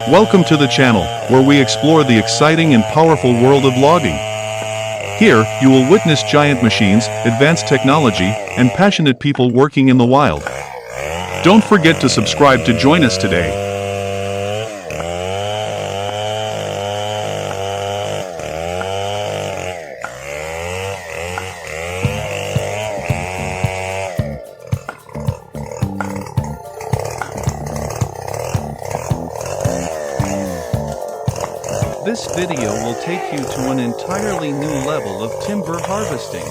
Welcome to the channel, where we explore the exciting and powerful world of logging. Here, you will witness giant machines, advanced technology, and passionate people working in the wild. Don't forget to subscribe to join us today. This video will take you to an entirely new level of timber harvesting.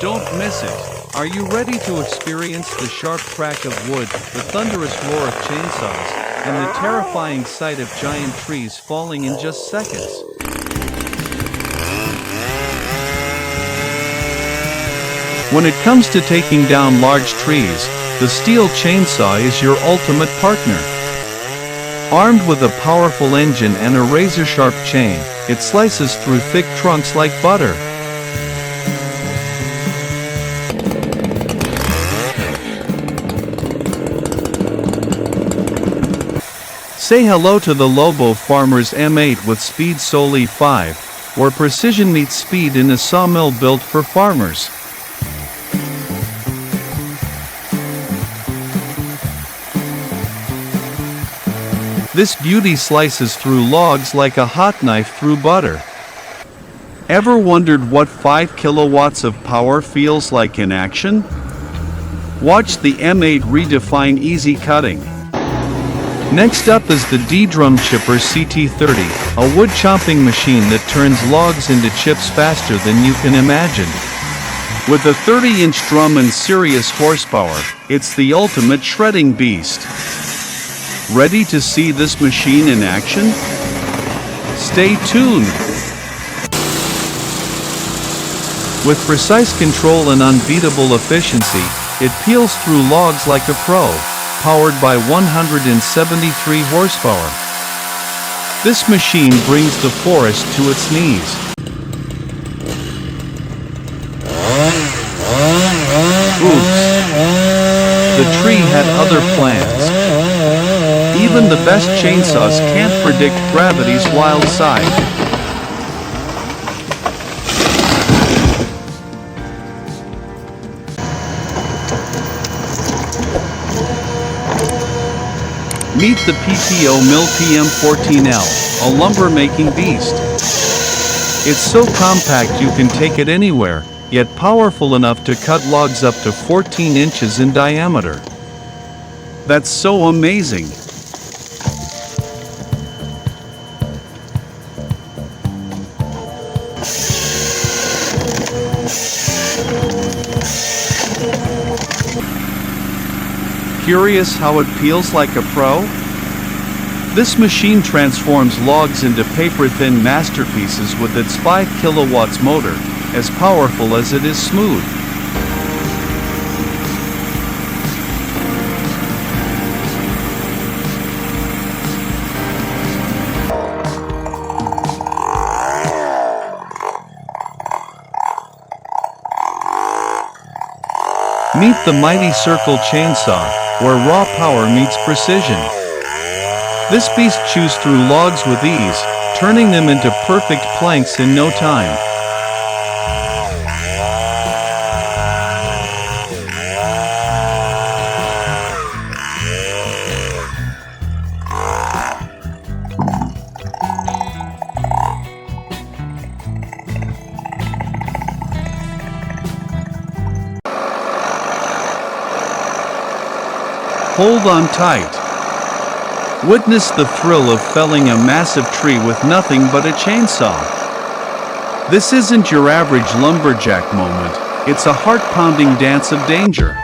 Don't miss it. Are you ready to experience the sharp crack of wood, the thunderous roar of chainsaws, and the terrifying sight of giant trees falling in just seconds? When it comes to taking down large trees, the steel chainsaw is your ultimate partner. Armed with a powerful engine and a razor-sharp chain, it slices through thick trunks like butter. Say hello to the Lobo Farmer's M8 with speed solely 5, where precision meets speed in a sawmill built for farmers. This beauty slices through logs like a hot knife through butter. Ever wondered what 5 kilowatts of power feels like in action? Watch the M8 redefine easy cutting. Next up is the D-Drum Chipper CT30, a wood chopping machine that turns logs into chips faster than you can imagine. With a 30-inch drum and serious horsepower, it's the ultimate shredding beast. Ready to see this machine in action? Stay tuned! With precise control and unbeatable efficiency, it peels through logs like a pro, powered by 173 horsepower. This machine brings the forest to its knees. Oops! The tree had other plans. Even the best chainsaws can't predict gravity's wild side. Meet the PTO Mill PM14L, a lumber-making beast. It's so compact you can take it anywhere, yet powerful enough to cut logs up to 14 inches in diameter. That's so amazing! Curious how it peels like a pro? This machine transforms logs into paper-thin masterpieces with its 5 kilowatts motor, as powerful as it is smooth. Meet the mighty circle chainsaw, where raw power meets precision. This beast chews through logs with ease, turning them into perfect planks in no time. Hold on tight. Witness the thrill of felling a massive tree with nothing but a chainsaw. This isn't your average lumberjack moment, it's a heart-pounding dance of danger.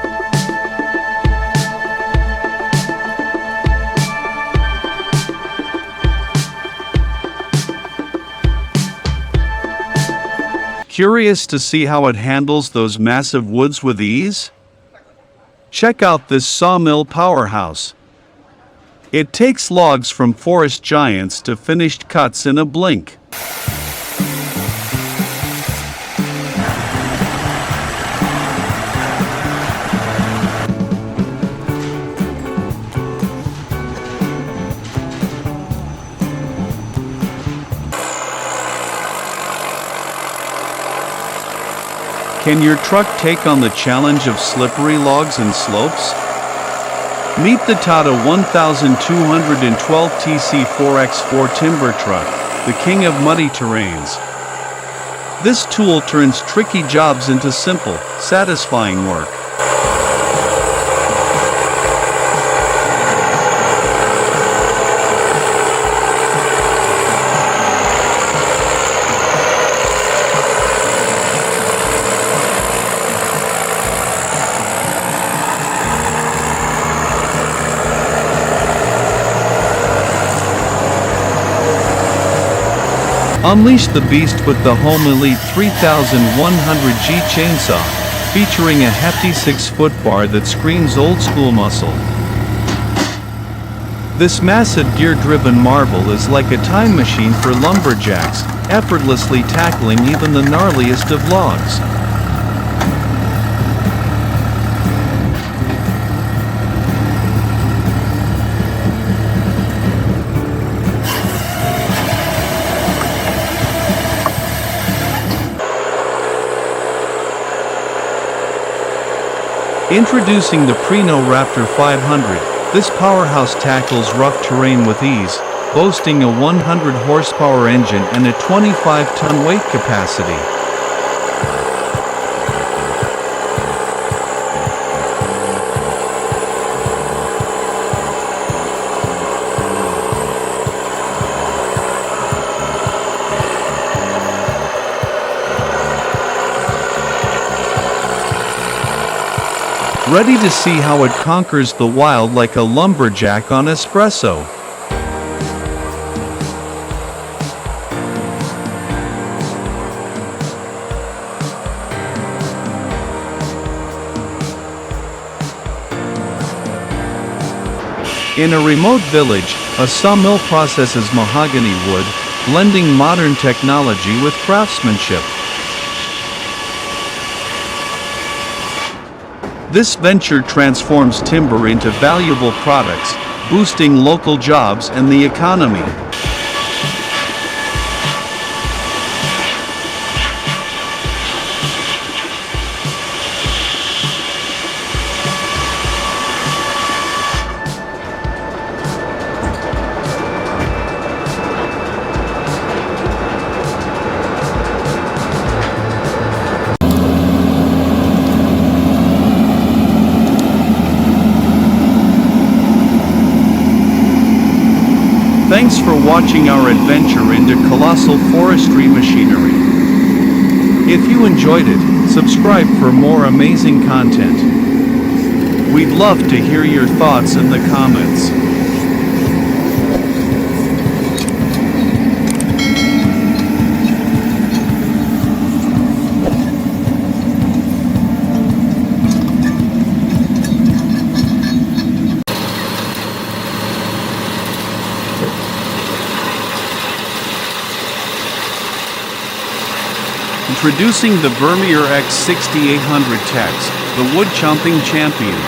Curious to see how it handles those massive woods with ease? Check out this sawmill powerhouse. It takes logs from forest giants to finished cuts in a blink. Can your truck take on the challenge of slippery logs and slopes? Meet the Tata 1212 TC4X4 timber truck, the king of muddy terrains. This tool turns tricky jobs into simple, satisfying work. Unleash the beast with the Home Elite 3100G chainsaw, featuring a hefty 6-foot bar that screams old-school muscle. This massive gear-driven marvel is like a time machine for lumberjacks, effortlessly tackling even the gnarliest of logs. Introducing the Prino Raptor 500, this powerhouse tackles rough terrain with ease, boasting a 100 horsepower engine and a 25-ton weight capacity. Ready to see how it conquers the wild like a lumberjack on espresso. In a remote village, a sawmill processes mahogany wood, blending modern technology with craftsmanship. This venture transforms timber into valuable products, boosting local jobs and the economy. Thanks for watching our adventure into colossal forestry machinery. If you enjoyed it, subscribe for more amazing content. We'd love to hear your thoughts in the comments. Introducing the Vermeer X6800 Tex, the wood-chomping champion.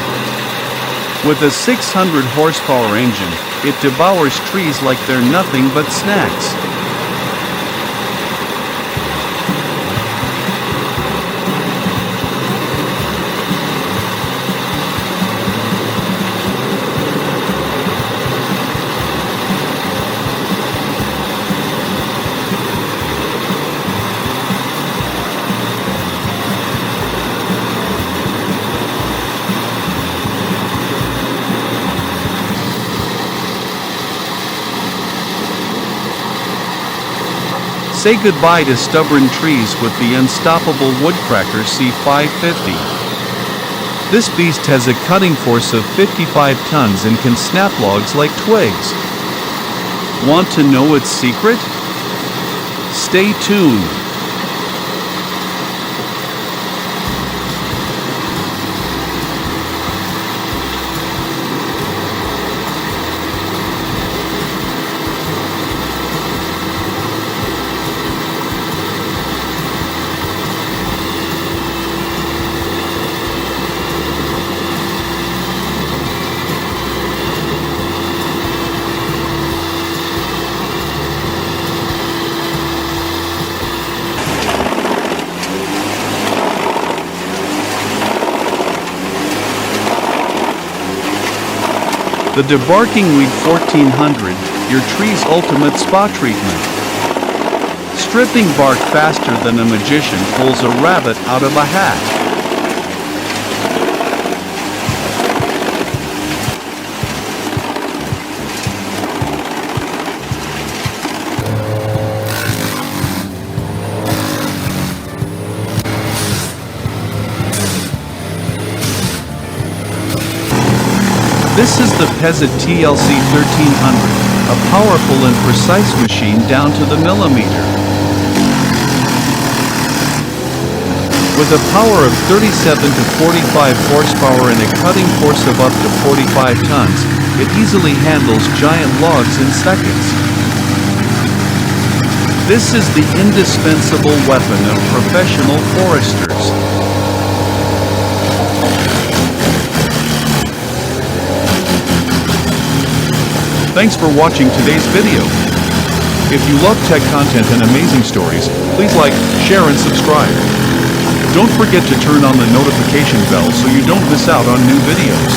With a 600 horsepower engine, it devours trees like they're nothing but snacks. Say goodbye to stubborn trees with the unstoppable Woodcracker C550. This beast has a cutting force of 55 tons and can snap logs like twigs. Want to know its secret? Stay tuned. The Debarking Weed 1400, your tree's ultimate spa treatment. Stripping bark faster than a magician pulls a rabbit out of a hat. This is the Pezzet TLC 1300, a powerful and precise machine down to the millimeter. With a power of 37 to 45 horsepower and a cutting force of up to 45 tons, it easily handles giant logs in seconds. This is the indispensable weapon of professional foresters. Thanks for watching today's video. If you love tech content and amazing stories, please like, share and subscribe. Don't forget to turn on the notification bell so you don't miss out on new videos.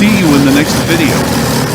See you in the next video.